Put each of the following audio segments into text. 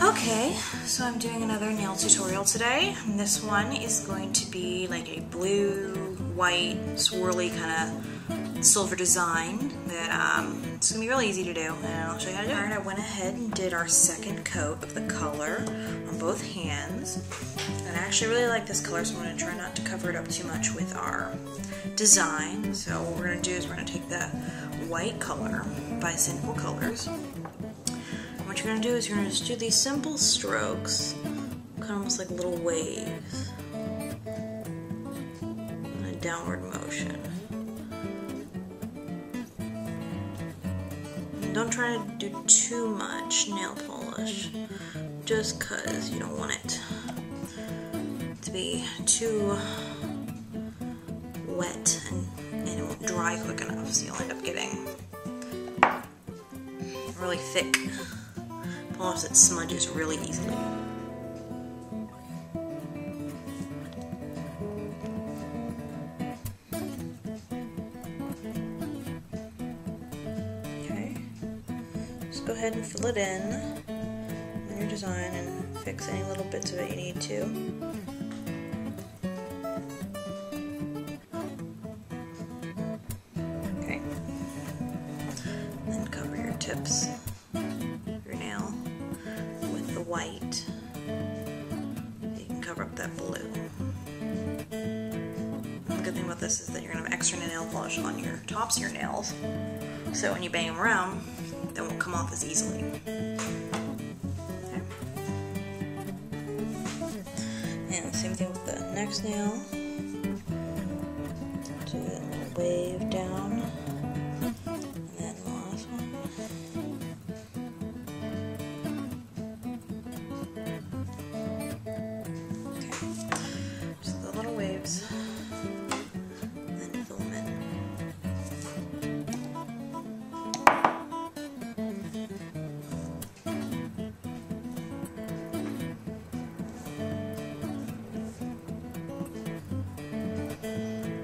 Okay, so I'm doing another nail tutorial today. And this one is going to be like a blue, white, swirly kind of silver design that it's going to be really easy to do, and I'll show you how to do it. Alright, I went ahead and did our second coat of the color on both hands. And I actually really like this color, so I'm going to try not to cover it up too much with our design. So what we're going to do is we're going to take the white color by Sinful colors. What you're going to do is you're going to just do these simple strokes, kind of almost like little waves, in a downward motion. And don't try to do too much nail polish, just because you don't want it to be too wet and it won't dry quick enough, so you'll end up getting really thick polish that smudges really easily. Okay, just go ahead and fill it in your design and fix any little bits of it you need to. Okay, then cover your tips white. You can cover up that blue. The good thing about this is that you're going to have extra nail polish on your tops of your nails, so when you bang them around, they won't come off as easily. Okay. And same thing with the next nail. Do a little wave down, and then the last one. And then fill them in.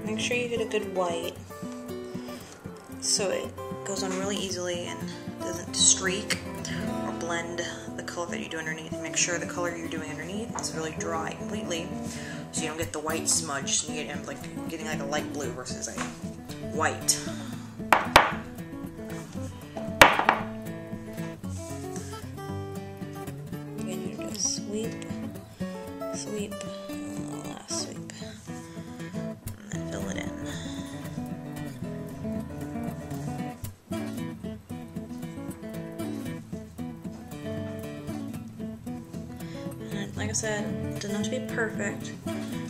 Make sure you get a good white so it goes on really easily and doesn't streak or blend the color that you do underneath. Make sure the color you're doing underneath is really dry completely, so you don't get the white smudge, so you get like getting like a light blue versus a white. Again, you're gonna do a sweep, sweep, and the last sweep, and then fill it in. And like I said, it doesn't have to be perfect,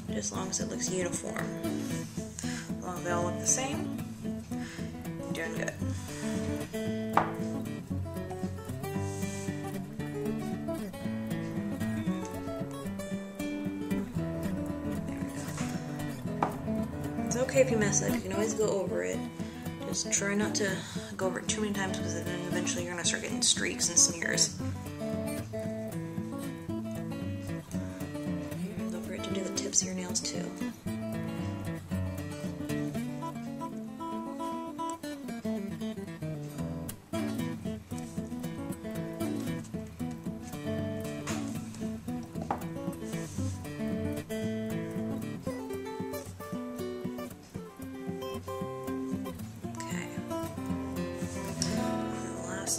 just as long as it looks uniform. As long as they all look the same, you're doing good. There we go. It's okay if you mess up, you can always go over it. Just try not to go over it too many times, because then eventually you're going to start getting streaks and smears. Don't forget to do the tips of your nails too.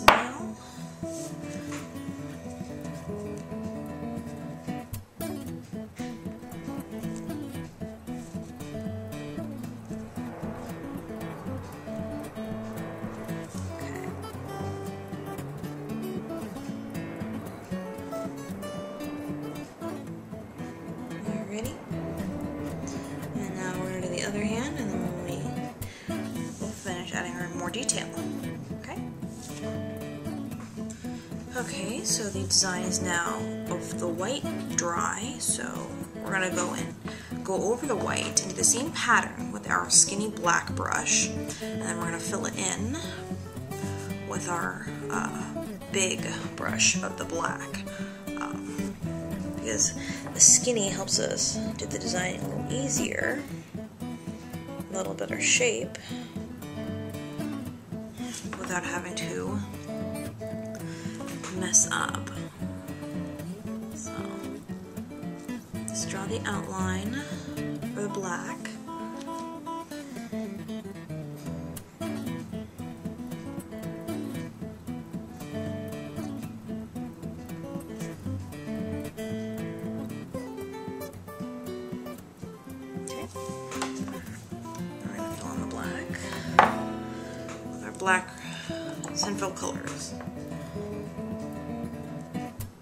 Nail. Okay. Alright, ready? And now we're going to do the other hand, and then we'll finish adding our more detail. Okay? Okay, so the design is now of the white dry, so we're going to go over the white and do the same pattern with our skinny black brush, and then we're going to fill it in with our big brush of the black, because the skinny helps us do the design a little easier, a little better shape, without having to mess up draw the outline for the black. Okay. We're going to fill in the black with our black Sinful colors.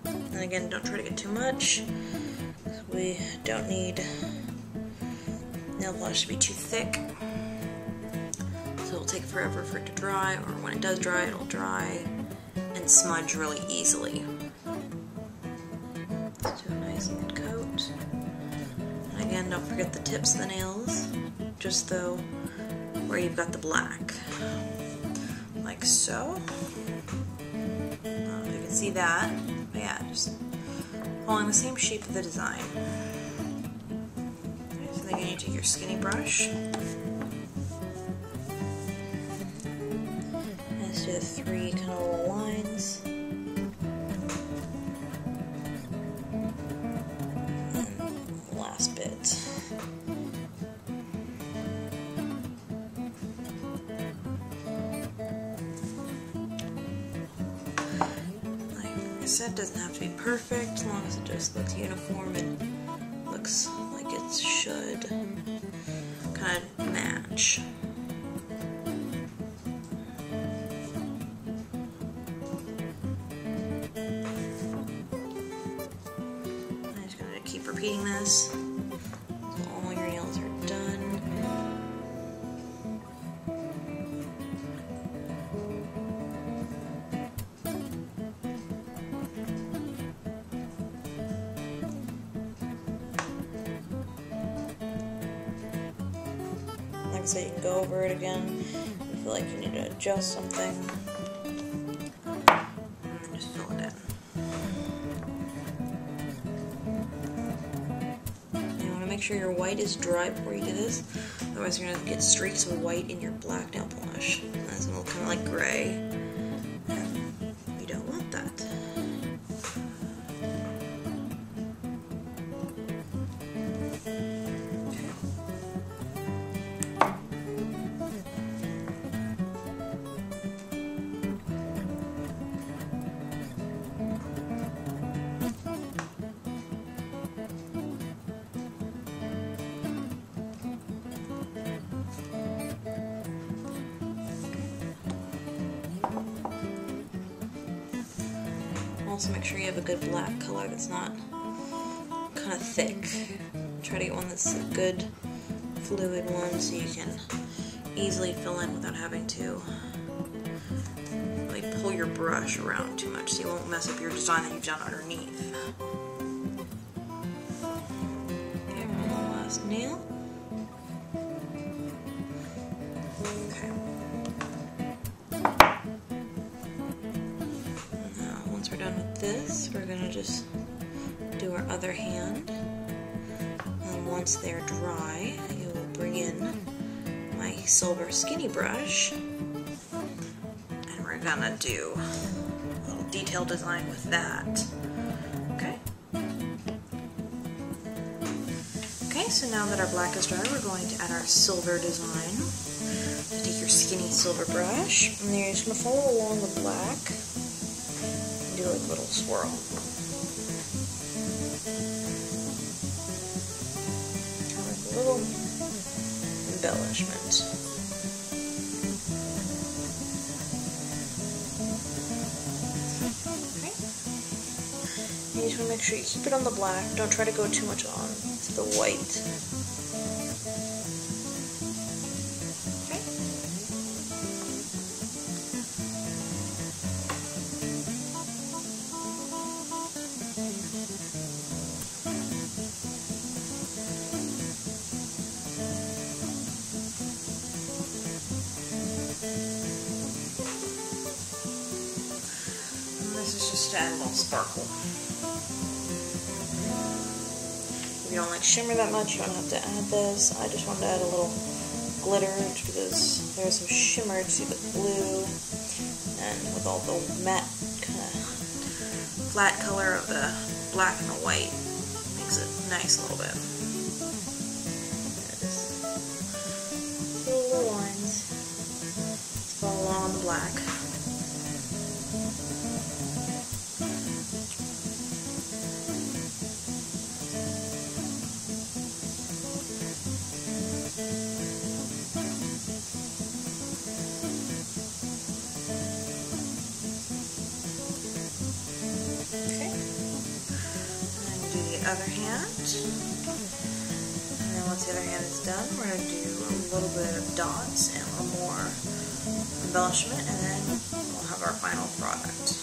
And again, don't try to get too much. We don't need nail polish to be too thick. So it'll take forever for it to dry, or when it does dry, it'll dry and smudge really easily. Let's do a nice even coat. And again, don't forget the tips of the nails, just though where you've got the black. Like so. You can see that. But yeah, just following the same shape of the design. Okay, so then you need to take your skinny brush. And let's do the 3 kind of little lines. And the last bit. It doesn't have to be perfect, as long as it just looks uniform and looks like it should kind of match. I'm just going to keep repeating this until all your nails are done. So you can go over it again if you feel like you need to adjust something. And just fill it in. You want to make sure your white is dry before you do this, otherwise you're going to get streaks of white in your black nail polish. And that's going to look kind of like gray, and we don't want that. Also make sure you have a good black color that's not kind of thick. Try to get one that's a good fluid one so you can easily fill in without having to like pull your brush around too much so you won't mess up your design that you've done underneath. Okay, on the last nail. Okay. Once we're done with this, we're going to just do our other hand, and once they're dry, you will bring in my silver skinny brush, and we're going to do a little detail design with that. Okay? Okay, so now that our black is dry, we're going to add our silver design. So take your skinny silver brush, and then you're just going to follow along the black. Do like a little swirl. Kind of like a little embellishment. Okay. And you just want to make sure you keep it on the black. Don't try to go too much on to the white. Just to add a little sparkle. If you don't like shimmer that much, you don't have to add this. I just wanted to add a little glitter because there's some shimmer to the blue, and with all the matte kind of flat color of the black and the white, it makes it nice a little bit. Little lines. Let's follow along on the black. Other hand, and then once the other hand is done, we're going to do a little bit of dots and a little more embellishment, and then we'll have our final product.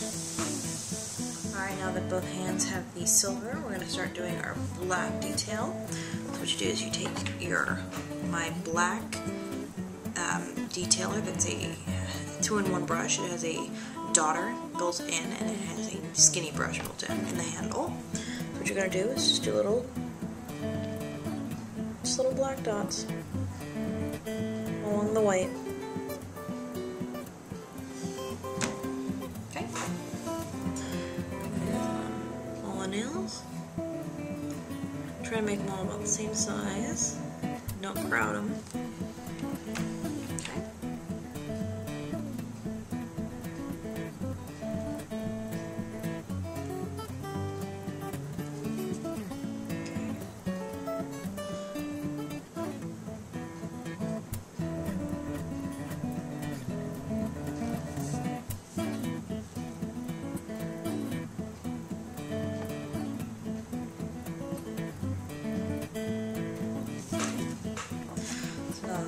Alright, now that both hands have the silver, we're going to start doing our black detail. So what you do is you take my black detailer that's a 2-in-1 brush. It has a dotter built in, and it has a skinny brush built in the handle. What you're going to do is just do little black dots along the white. Okay. All the nails. Try to make them all about the same size. Don't crowd them. Okay.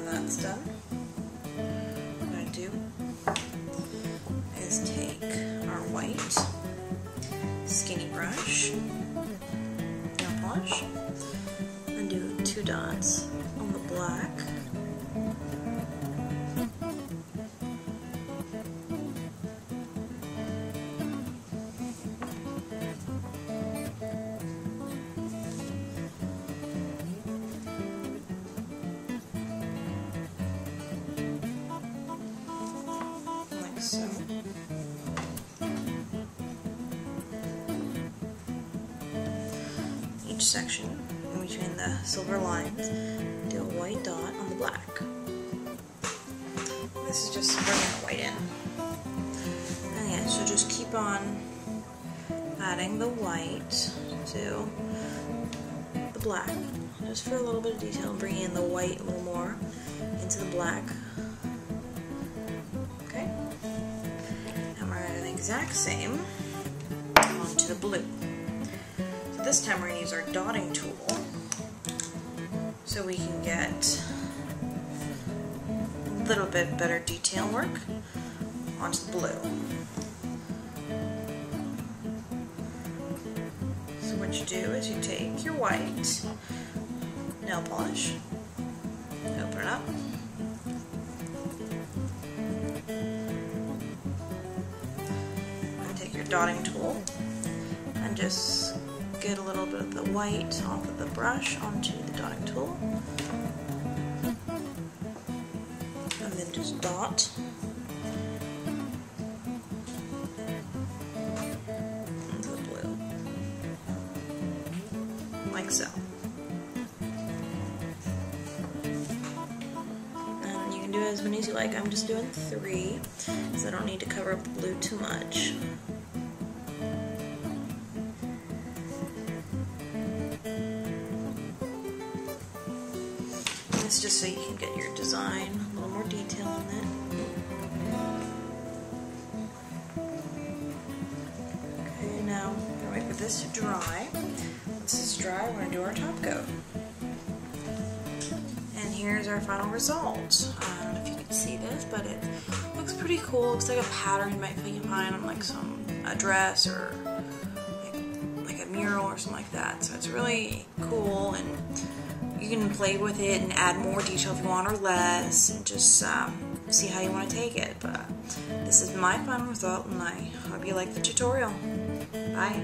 That's done. What I'm going to do is take our white skinny brush, nail polish, and do 2 dots on the black. So, each section in between the silver lines, do a white dot on the black. This is just bringing the white in. And yeah, so just keep on adding the white to the black, just for a little bit of detail, bringing in the white a little more into the black. Exact same onto the blue. So this time we're going to use our dotting tool so we can get a little bit better detail work onto the blue. So what you do is you take your white nail polish, open it up, dotting tool, and just get a little bit of the white off of the brush onto the dotting tool, and then just dot into the blue, like so. And you can do as many as you like. I'm just doing 3 because I don't need to cover up the blue too much. It's just so you can get your design a little more detail in it. Okay, now we're going to wait for this to dry. Once this is dry, we're going to do our top coat. And here's our final result. I don't know if you can see this, but it looks pretty cool. It looks like a pattern you might find on like a dress or like a mural or something like that. So it's really cool, and you can play with it and add more detail if you want or less, and just see how you want to take it. But this is my final result, and I hope you like the tutorial. Bye.